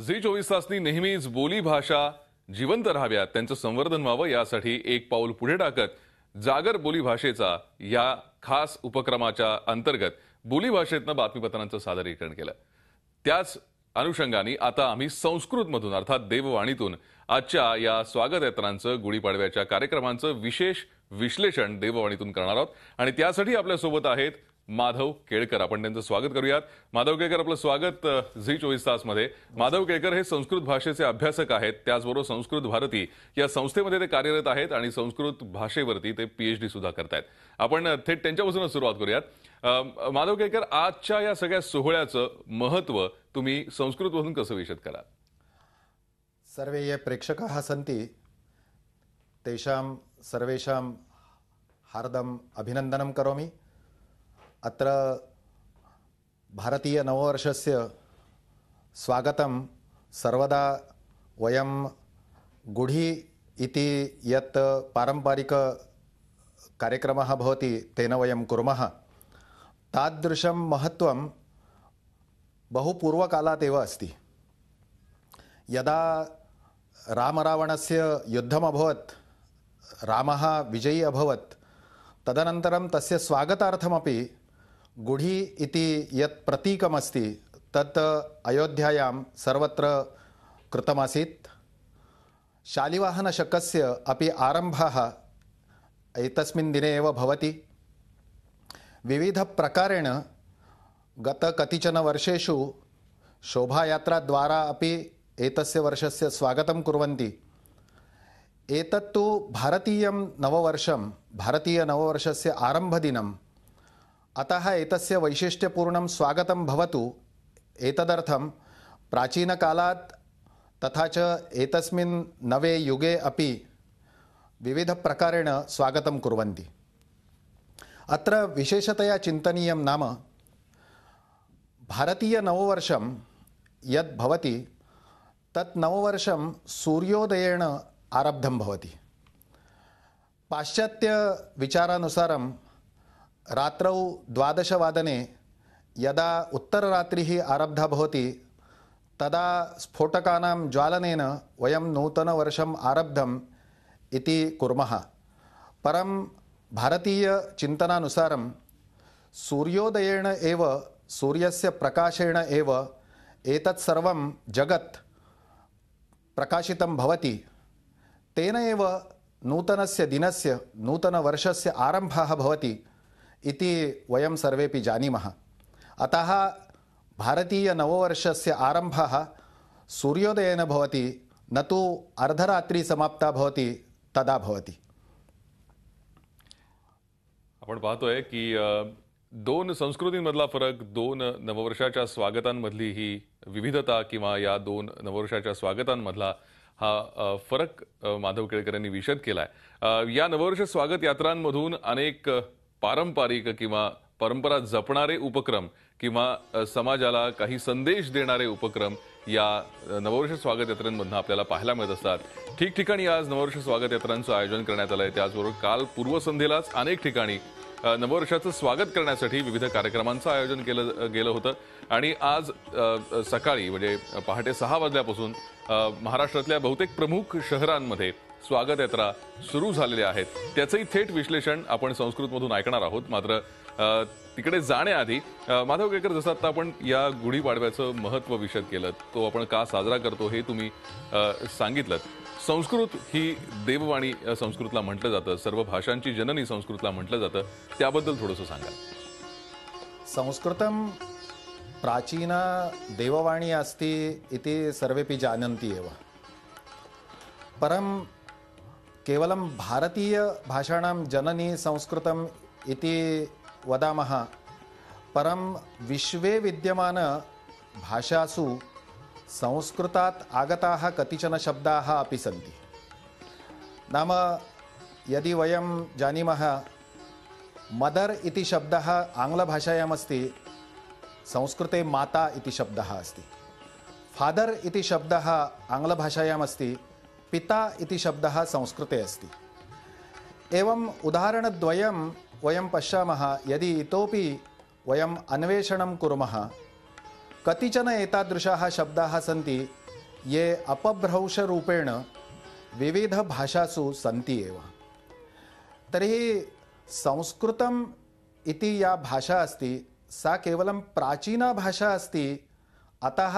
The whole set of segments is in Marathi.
झी 24 तासनी नेहमीच बोली भाषा जिवंत राहाव्यात, त्यांचं संवर्धन व्हावं यासाठी एक पाऊल पुढे टाकत जागर बोली भाषेचा या खास उपक्रमाच्या अंतर्गत बोली भाषेतनं बातमीपत्रांचं सादरीकरण केलं। त्याच अनुषंगाने आता आम्ही संस्कृतमधून अर्थात देववाणीतून आजच्या या स्वागत यात्रांचं गुढीपाडव्याच्या कार्यक्रमांचं विशेष विश्लेषण देववाणीतून करणार आहोत आणि त्यासाठी आपल्या सोबत आहेत माधव केळकर। आपण त्यांचं स्वागत करूयात। माधव केळकर, आपलं स्वागत झी 24 तास मध्ये। माधव केळकर हे संस्कृत भाषेचे अभ्यासक आहेत, त्याचबरोबर संस्कृत भारती या संस्थेमध्ये ते कार्यरत आहेत आणि संस्कृत भाषेवरती ते पीएचडी सुद्धा करतायत। आपण थेट त्यांच्यापासूनच सुरुवात करूयात। माधव केळकर, आजच्या या सगळ्या सोहळ्याचं महत्त्व तुम्ही संस्कृतमधून कसं विशद कराल? सर्वे ये प्रेक्षकाः सन्ति तेषां सर्वेषां हार्दम् अभिनन्दनं करोमि। अत्र भारतीय नववर्षस्य स्वागतं सर्वदा वयं गुढी इति यत् पारंपरिक कार्यक्रमः भवति तेन वयं कुर्मः। तादृशं महत्त्वं बहु पूर्वकालात् एव अस्ति। यदा रामरावणस्य युद्धम् अभवत्, रामः विजयी अभवत्, तदनन्तरं तस्य स्वागतार्थमपि गुढी इति यत् प्रतीकमस्ति तत् अयोध्यायां सर्वत्र कृतमासीत्। शालिवाहनशकस्य अपि आरम्भः एतस्मिन् दिने एव भवति। विविधप्रकारेण गत कतिचन वर्षेषु शोभायात्राद्वारा अपि एतस्य वर्षस्य स्वागतं कुर्वन्ति। एतत्तु भारतीयं नववर्षं, भारतीय नववर्षस्य आरम्भदिनम्, अतः एतस्य वैशिष्ट्यपूर्णं स्वागतं भवतु एतदर्थं प्राचीनकालात् तथा च एतस्मिन् नवे युगे अपि विविधप्रकारेण स्वागतं कुर्वन्ति। अत्र विशेषतया चिन्तनीयं नाम भारतीय नववर्षं यद् भवति तत् नववर्षं सूर्योदयेन आरब्धं भवति। पाश्चात्य विचारानुसारं रात्रौ 12वादने यदा उत्तररात्रिः आरब्धा भवति तदा स्फोटकानां ज्वालनेन वयं नूतनवर्षम् आरब्धम् इति कुर्मः। परं भारतीयचिन्तनानुसारं सूर्योदयेन एव, सूर्यस्य प्रकाशेन एव एतत् सर्वं जगत् प्रकाशितं भवति। तेन एव नूतनस्य दिनस्य, नूतनवर्षस्य आरम्भः भवति इति वयं सर्वेपि जानीमः। अतः भारतीय नववर्षस्य आरम्भः सूर्योदयेन भवति, न तु अर्धरात्रि समाप्ता भवति तदा भवति। आपण पाहतोय की दोन संस्कृतींमधला फरक, दोन नववर्षाच्या स्वागतांमधली ही विविधता किंवा या दोन नववर्षाच्या स्वागतांमधला हा फरक माधव केळकर यांनी विशद केलाय। या नववर्ष स्वागत यात्रांमधून अनेक पारंपरिक किंवा परंपरा जपणारे उपक्रम किंवा समाजाला काही संदेश देणारे उपक्रम या नववर्ष स्वागत यात्रांमधून आपल्याला पाहायला मिळत असतात। ठिकठिकाणी आज नववर्ष स्वागत यात्रांचं आयोजन करण्यात आलंय। त्याचबरोबर काल पूर्वसंध्येलाच अनेक ठिकाणी नववर्षाचं स्वागत करण्यासाठी विविध कार्यक्रमांचं आयोजन केलं गेलं होतं आणि आज सकाळी म्हणजे पहाटे 6 वाजल्यापासून महाराष्ट्रातल्या बहुतेक प्रमुख शहरांमध्ये स्वागत यात्रा सुरू झालेल्या आहेत। त्याचंही थेट विश्लेषण आपण संस्कृतमधून ऐकणार आहोत। मात्र तिकडे जाण्याआधी माधव केळकर, जसं आता आपण या गुढीपाडव्याचं महत्त्व विशद केलं, तो आपण का साजरा करतो हे तुम्ही सांगितलं। संस्कृत ही देववाणी संस्कृतला म्हटलं जातं, सर्व भाषांची जननी संस्कृतला म्हटलं जातं, त्याबद्दल थोडंसं सांगा। संस्कृतं प्राचीना देववाणी अस्ति इति सर्वेपि जानन्ति एव। परं केवलं भारतीय भाषाणां जननी संस्कृतम् इति वदामः, परं विश्वे विद्यमान भाषासु संस्कृतात् आगताः कतिचन शब्दाः अपि सन्ति। नाम यदि वयं जानीमः, मदर इति शब्दः आङ्ग्लभाषायाम् अस्ति, संस्कृते माता इति शब्दः अस्ति। फादर इति शब्दः आङ्ग्लभाषायाम् अस्ति, पिता इति शब्दः संस्कृते अस्ति। एवं उदाहरणद्वयं वयं पश्यामः। यदि इतोपि वयम् अन्वेषणं कुर्मः, कतिचन एतादृशाः शब्दाः सन्ति ये अपभ्रंशरूपेण विविधभाषासु सन्ति एव। तर्हि संस्कृतम् इति या भाषा अस्ति सा केवलं प्राचीना भाषा अस्ति, अतः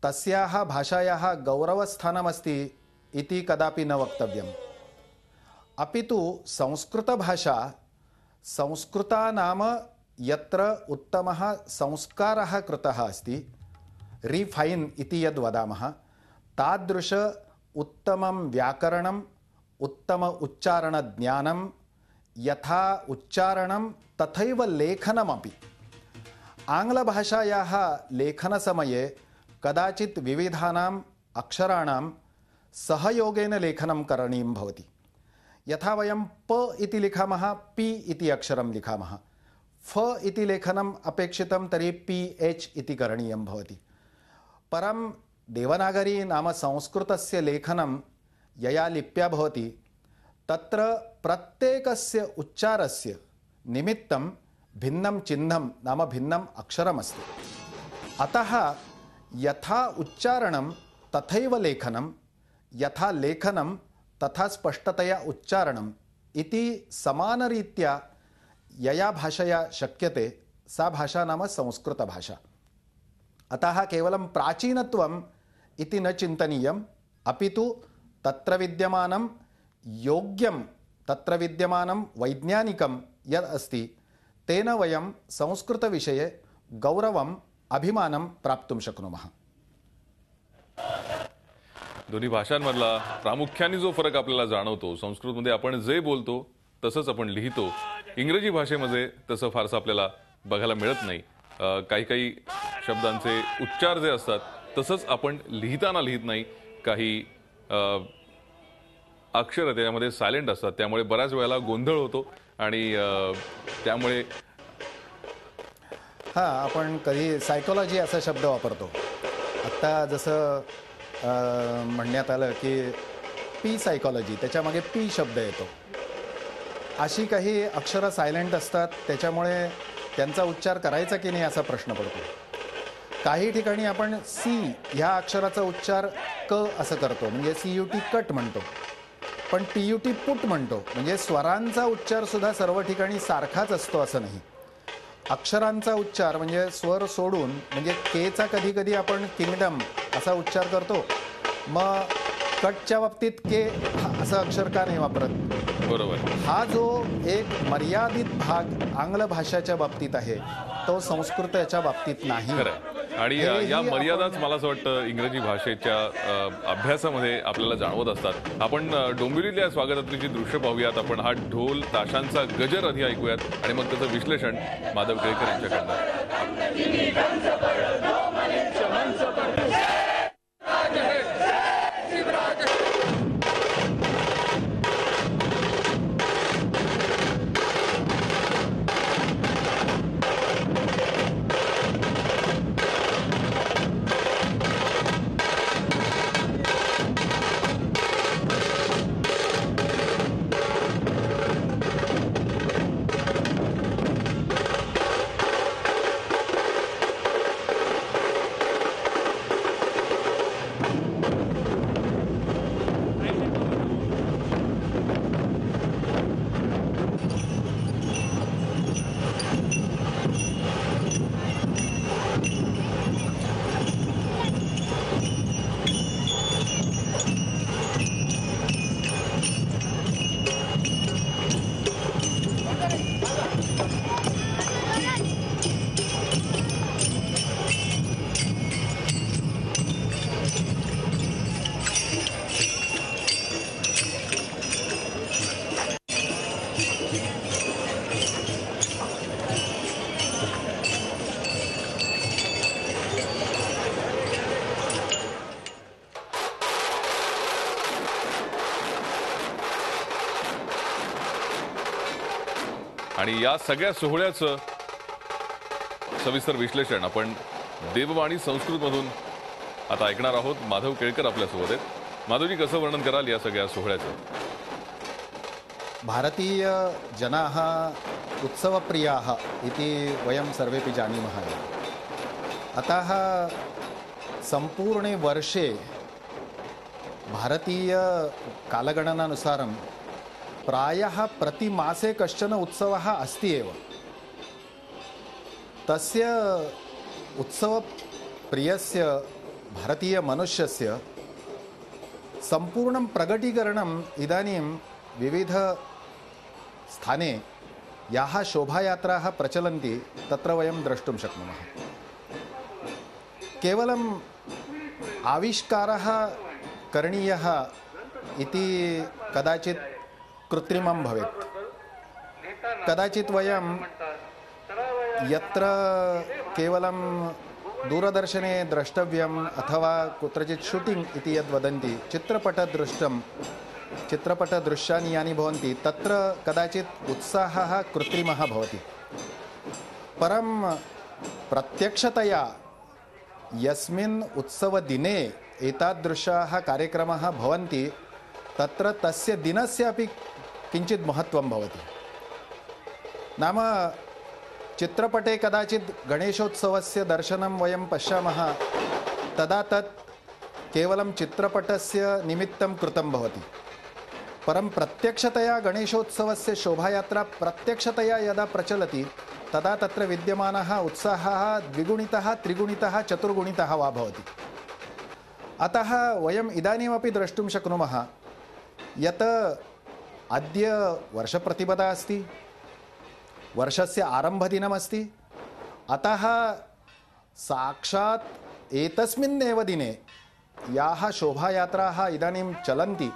तस्याः भाषायाः गौरवस्थानमस्ति इति कदापि न वक्तव्यम्। अपि तु संस्कृतभाषा संस्कृता नाम यत्र उत्तमः संस्कारः कृतः अस्ति, रिफाइन इति यद् वदामः, तादृश उत्तमं व्याकरणम्, उत्तम उच्चारणज्ञानं, यथा उच्चारणं तथैव लेखनमपि। आङ्ग्लभाषायाः लेखनसमये कदाचित् विविधानाम् अक्षराणां सहयोगेन लेखनं करणीयं भवति। यथा वयं प इति लिखामः, पि इति अक्षरं लिखामः, फ इति लेखनम् अपेक्षितं तर्हि पि एच् इति करणीयं भवति। परं देवनागरी नाम संस्कृतस्य लेखनं यया लिप्या भवति तत्र प्रत्येकस्य उच्चारस्य निमित्तं भिन्नं चिह्नं नाम भिन्नम् अक्षरमस्ति। अतः यथा उच्चारणं तथैव लेखनं, यथा लेखनं तथा स्पष्टतया उच्चारणम् इति समानरीत्या यया भाषया शक्यते सा भाषा नाम संस्कृतभाषा। अतः केवलं प्राचीनत्वम् इति न चिन्तनीयम्, अपि तु तत्र विद्यमानं योग्यं, तत्र विद्यमानं वैज्ञानिकं यद् अस्ति तेन वयं संस्कृतविषये गौरवम्, अभिमानं प्राप्तुं शक्नुमः। दोन्ही भाषांमधला प्रामुख्याने जो फरक आपल्याला जाणवतो, संस्कृतमध्ये आपण जे बोलतो तसंच आपण लिहितो, इंग्रजी भाषेमध्ये तसं फारसं आपल्याला बघायला मिळत नाही। काही काही शब्दांचे उच्चार जे असतात तसंच आपण लिहिताना लिहित नाही, काही अक्षर त्यामध्ये सायलेंट असतात, त्यामुळे बऱ्याच वेळेला गोंधळ होतो आणि त्यामुळे आपण कधी सायकोलॉजी असा शब्द वापरतो। आता जसं म्हणण्यात आलं की पी सायकोलॉजी, त्याच्यामागे पी शब्द येतो। अशी काही अक्षरं सायलेंट असतात, त्याच्यामुळे त्यांचा उच्चार करायचा की नाही असा प्रश्न पडतो। काही ठिकाणी आपण सी ह्या अक्षराचा उच्चार क असं करतो, म्हणजे CUT कट म्हणतो, पण PUT पुट म्हणतो, म्हणजे स्वरांचा उच्चार सुद्धा सर्व ठिकाणी सारखाच असतो असं नाही। अक्षरांचा उच्चार म्हणजे स्वर सोडून, म्हणजे केचा कधी कधी आपण किंगडम असा उच्चार करतो, मग कटच्या बाबतीत के असं अक्षर का नाही वापरत? बरोबर। हा जो एक मर्यादित भाग आंग्ल भाषेच्या बाबतीत आहे तो संस्कृताच्या बाबतीत नाही। आणि या मर्यादाच मला असं वाटतं इंग्रजी भाषेच्या अभ्यासामध्ये आपल्याला जाणवत असतात। आपण डोंबिवलीतल्या स्वागतातली जी दृश्य पाहूयात, आपण हा ढोल ताशांचा गजर आधी ऐकूयात आणि मग त्याचं विश्लेषण माधव केळकर यांच्याकडनं। आणि या सगळ्या सोहळ्याचं सविस्तर विश्लेषण आपण देववाणी संस्कृतमधून आता ऐकणार आहोत। माधव केळकर आपल्यासोबत आहेत। माधवजी, कसं वर्णन कराल या सगळ्या सोहळ्याचं? भारतीय जनाः उत्सवप्रियाः इति वयं सर्वेपि जानीमः। अतः संपूर्णे वर्षे भारतीय कालगणनानुसारं प्रायः प्रतिमासे कश्चन उत्सवः अस्ति एव। तस्य उत्सवप्रियस्य भारतीयमनुष्यस्य सम्पूर्णं प्रगटीकरणम् इदानीं विविधस्थाने याः शोभायात्राः प्रचलन्ति तत्र वयं द्रष्टुं शक्नुमः। केवलम् आविष्कारः करणीयः इति कदाचित् कृत्रिमं भवेत्। कदाचित् वयं यत्र केवलं दूरदर्शने द्रष्टव्यम् अथवा कुत्रचित् शूटिङ्ग् इति यद् वदन्ति चित्रपटदृश्यानि यानि भवन्ति तत्र कदाचित् उत्साहः कृत्रिमः भवति। परं प्रत्यक्षतया यस्मिन् उत्सवदिने एतादृशाः कार्यक्रमाः भवन्ति तत्र तस्य दिनस्य अपि किञ्चित् महत्त्वं भवति। नाम चित्रपटे कदाचित् गणेशोत्सवस्य दर्शनं वयं पश्यामः तदा तत् केवलं चित्रपटस्य निमित्तं कृतं भवति। परं प्रत्यक्षतया गणेशोत्सवस्य शोभायात्रा प्रत्यक्षतया यदा प्रचलति तदा तत्र विद्यमानः उत्साहः द्विगुणितः त्रिगुणितः चतुर्गुणितः वा भवति। अतः वयम् इदानीमपि द्रष्टुं शक्नुमः यत् अद्य वर्षप्रतिपदा अस्ति, वर्षस्य आरम्भदिनमस्ति। अतः साक्षात् एतस्मिन्नेव दिने याः शोभायात्राः इदानीं चलन्ति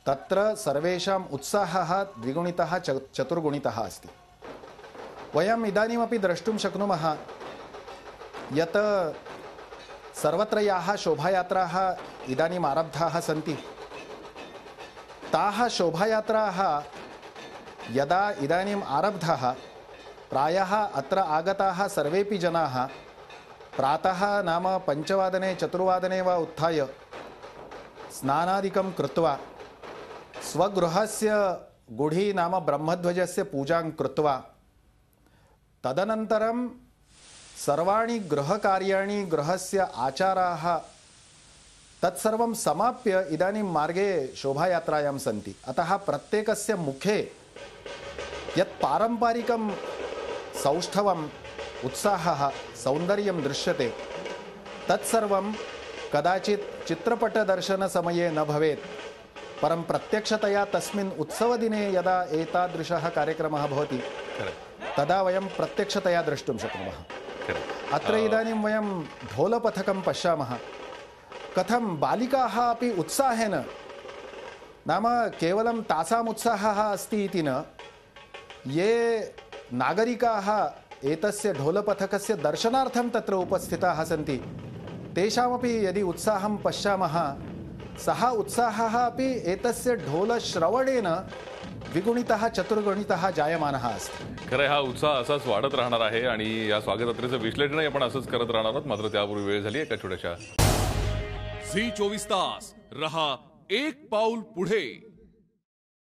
तत्र सर्वेषाम् उत्साहः द्विगुणितः चतुर्गुणितः अस्ति। वयम् इदानीमपि द्रष्टुं शक्नुमः यत् सर्वत्र याः शोभायात्राः इदानीम् आरब्धाः सन्ति ताः शोभायात्राः यदा इदानीम् आरब्धाः प्रायः अत्र आगताः सर्वेपि जनाः प्रातः नाम 5 वादने 4 वादने वा उत्थाय स्नानादिकं कृत्वा स्वगृहस्य गुढी नाम ब्रह्मध्वजस्य पूजां कृत्वा तदनन्तरं सर्वाणि गृहकार्याणि गृहस्य आचाराः तत्सर्वं समाप्य इदानीं मार्गे शोभायात्रायां सन्ति। अतः प्रत्येकस्य मुखे यत् पारम्परिकं सौष्ठवम् उत्साहः सौन्दर्यं दृश्यते तत्सर्वं कदाचित् चित्रपटदर्शनसमये न भवेत्। परं प्रत्यक्षतया तस्मिन् उत्सवदिने यदा एतादृशः कार्यक्रमः भवति तदा वयं प्रत्यक्षतया द्रष्टुं शक्नुमः। अत्र इदानीं वयं ढोलपथकं पश्यामः कथं बालिकाः अपि उत्साहेन नाम केवलं तासाम् उत्साहः अस्ति इति न, ये नागरिकाः एतस्य ढोलपथकस्य दर्शनार्थं तत्र उपस्थिताः सन्ति तेषामपि यदि उत्साहं पश्यामः सः उत्साहः अपि एतस्य ढोलश्रवणेन द्विगुणितः चतुर्गुणितः जायमानः अस्ति। खरं हा उत्साह असाच वाढत राहणार आहे आणि या स्वागतयात्रेचं विश्लेषणही आपण असंच करत राहणार आहोत। मात्र त्यापूर्वी वेळ झाली एका छोट्याशा झी 24 तास रहा एक पाऊल पुढे।